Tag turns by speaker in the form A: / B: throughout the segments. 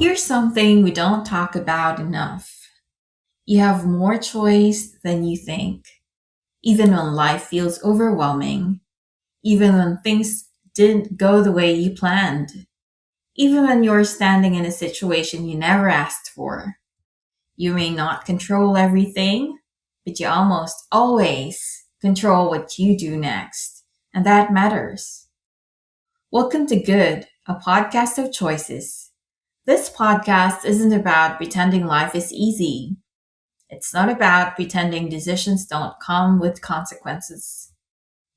A: Here's something we don't talk about enough. You have more choice than you think, even when life feels overwhelming, even when things didn't go the way you planned, even when you're standing in a situation you never asked for. You may not control everything, but you almost always control what you do next, and that matters. Welcome to Good, a podcast of choices. This podcast isn't about pretending life is easy. It's not about pretending decisions don't come with consequences.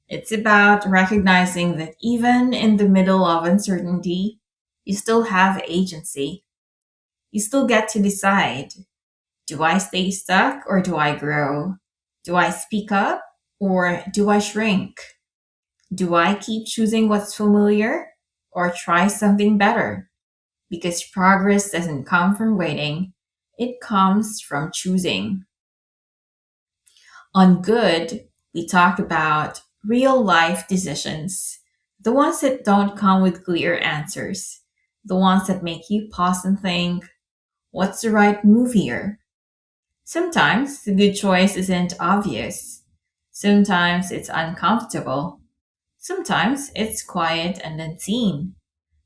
A: It's about recognizing that even in the middle of uncertainty, you still have agency. You still get to decide. Do I stay stuck or do I grow? Do I speak up or do I shrink? Do I keep choosing what's familiar or try something better? Because progress doesn't come from waiting, it comes from choosing. On Good, we talk about real life decisions, the ones that don't come with clear answers, the ones that make you pause and think, what's the right move here? Sometimes the good choice isn't obvious. Sometimes it's uncomfortable. Sometimes it's quiet and unseen.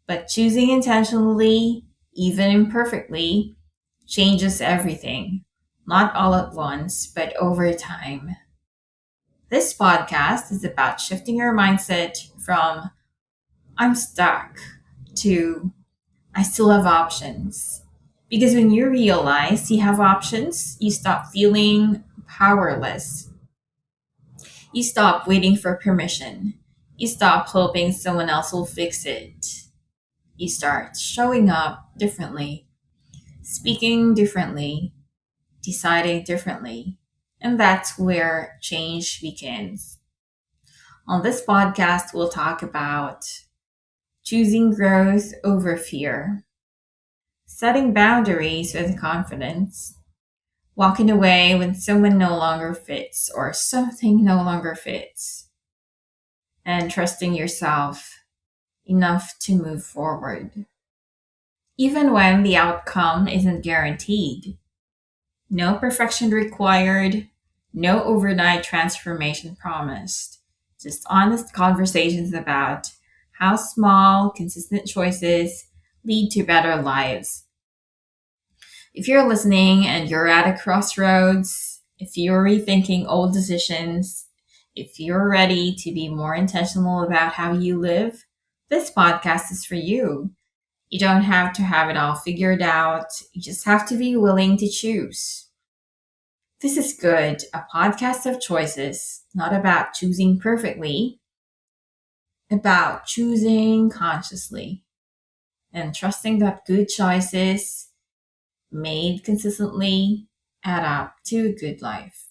A: But choosing intentionally, even imperfectly, changes everything. Not all at once, but over time. This podcast is about shifting your mindset from I'm stuck to I still have options. Because when you realize you have options, you stop feeling powerless. You stop waiting for permission. You stop hoping someone else will fix it. You start showing up differently, speaking differently, deciding differently. And that's where change begins. On this podcast, we'll talk about choosing growth over fear, setting boundaries with confidence, walking away when someone no longer fits or something no longer fits, and trusting yourself enough to move forward, even when the outcome isn't guaranteed. No perfection required, no overnight transformation promised. Just honest conversations about how small, consistent choices lead to better lives. If you're listening and you're at a crossroads, if you're rethinking old decisions, if you're ready to be more intentional about how you live, this podcast is for you. You don't have to have it all figured out. You just have to be willing to choose. This is Good, a podcast of choices, not about choosing perfectly, about choosing consciously and trusting that good choices made consistently add up to a good life.